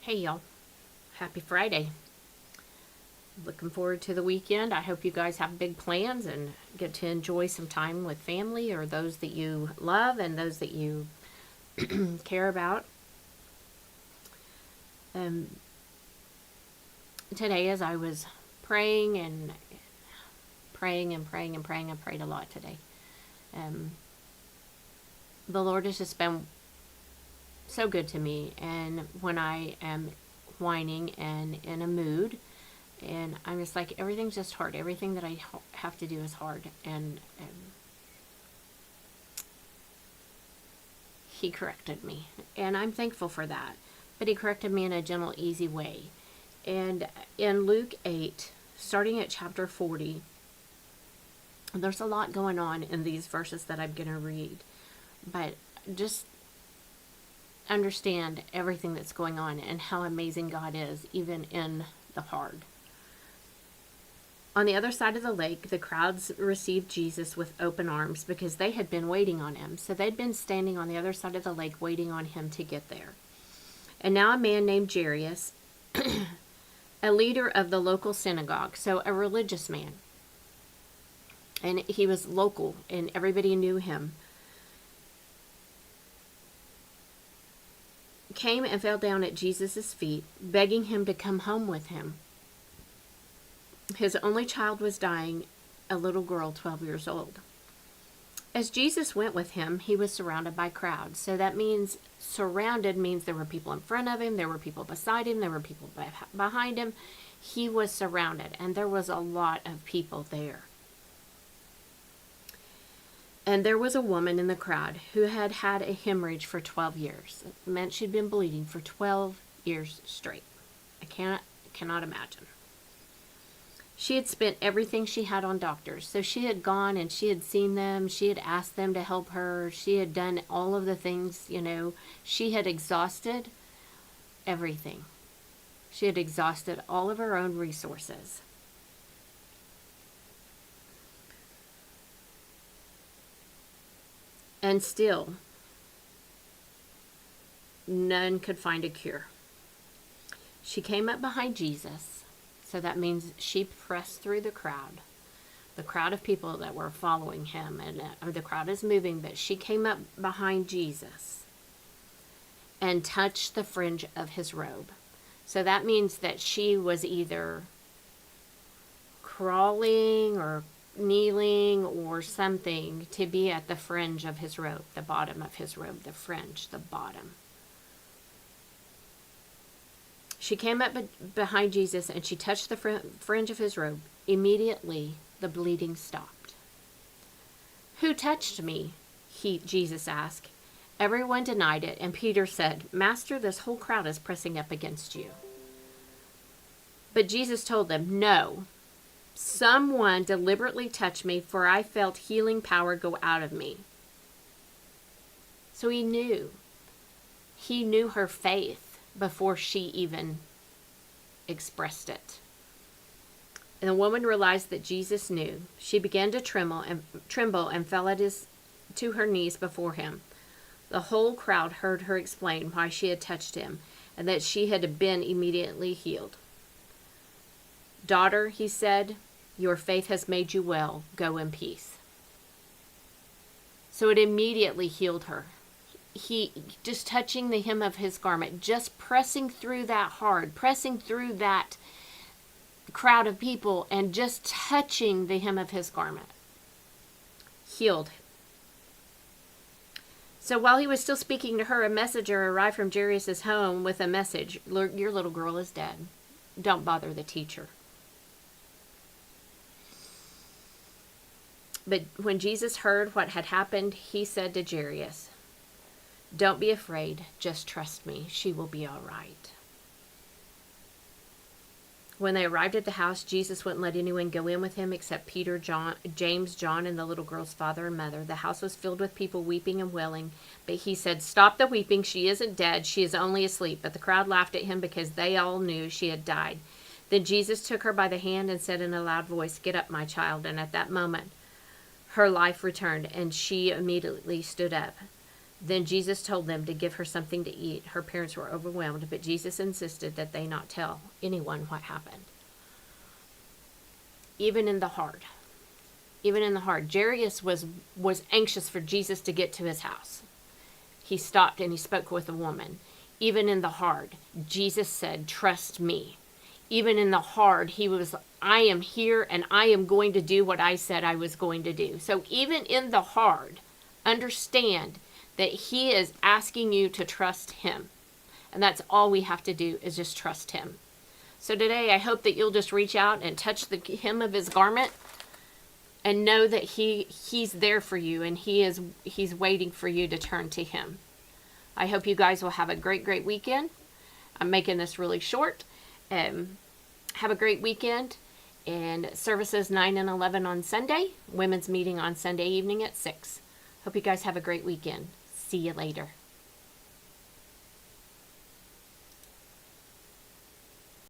Hey y'all, happy Friday. Looking forward to the weekend. I hope you guys have big plans and get to enjoy some time with family or those that you love and those that you care about. Um, Today, as I was praying and praying and praying and praying, I prayed a lot today. Um, the Lord has just been so good to me, and when I am whining and in a mood, and I'm just like, everything's just hard. Everything that I have to do is hard. And he corrected me. And I'm thankful for that. But he corrected me in a gentle, easy way. And in Luke 8, starting at chapter 40, there's a lot going on in these verses that I'm going to read. But just understand everything that's going on and how amazing God is, even in the hard. On the other side of the lake, the crowds received Jesus with open arms because they had been waiting on him. So they'd been standing on the other side of the lake waiting on him to get there. And now a man named Jairus, a leader of the local synagogue, so a religious man, and he was local and everybody knew him, came and fell down at Jesus' feet, begging him to come home with him. His only child was dying, a little girl 12 years old. As Jesus went with him, he was surrounded by crowds. So that means surrounded means there were people in front of him, there were people beside him, there were people behind him. He was surrounded, and there was a lot of people there. And there was a woman in the crowd who had had a hemorrhage for 12 years. It meant she'd been bleeding for 12 years straight. I cannot imagine. She had spent everything she had on doctors. So she had gone and she had seen them. She had asked them to help her. She had done all of the things, She had exhausted everything. She had exhausted all of her own resources. And still, none could find a cure. She came up behind Jesus. So that means she pressed through the crowd of people that were following him, and the crowd is moving, but she came up behind Jesus and touched the fringe of his robe. So that means that she was either crawling or kneeling or something to be at the fringe of his robe, the bottom of his robe, the fringe, the bottom. She came up behind Jesus and she touched the fringe of his robe. Immediately, the bleeding stopped. "Who touched me?" Jesus asked. Everyone denied it, and Peter said, "Master, this whole crowd is pressing up against you." But Jesus told them, "No, someone deliberately touched me, for I felt healing power go out of me." So he knew. He knew her faith before she even expressed it. And the woman realized that Jesus knew. She began to tremble and fell to her knees before him. The whole crowd heard her explain why she had touched him and that she had been immediately healed. "Daughter," he said, "your faith has made you well. Go in peace." So it immediately healed her. He just touching the hem of his garment, just pressing through that hard, pressing through that crowd of people and just touching the hem of his garment, healed. So while he was still speaking to her, a messenger arrived from Jairus' home with a message: "Your little girl is dead. Don't bother the teacher." But when Jesus heard what had happened, he said to Jairus, "Don't be afraid, just trust me. She will be all right." When they arrived at the house, Jesus wouldn't let anyone go in with him except Peter, James, John, and the little girl's father and mother. The house was filled with people weeping and wailing, but he said, "Stop the weeping. She isn't dead. She is only asleep." But the crowd laughed at him because they all knew she had died. Then Jesus took her by the hand and said in a loud voice, "Get up, my child." And at that moment, her life returned, and she immediately stood up. Then Jesus told them to give her something to eat. Her parents were overwhelmed, but Jesus insisted that they not tell anyone what happened. Even in the hard, Jairus was anxious for Jesus to get to his house. He stopped and he spoke with a woman. Even in the hard, Jesus said, "Trust me." Even in the hard, he was, "I am here and I am going to do what I said I was going to do." So even in the hard, understand that he is asking you to trust him. And that's all we have to do, is just trust him. So today, I hope that you'll just reach out and touch the hem of his garment and know that he's there for you, and he's waiting for you to turn to him. I hope you guys will have a great, great weekend. I'm making this really short. Have a great weekend. And services 9 and 11 on Sunday. Women's meeting on Sunday evening at 6. Hope you guys have a great weekend. See you later.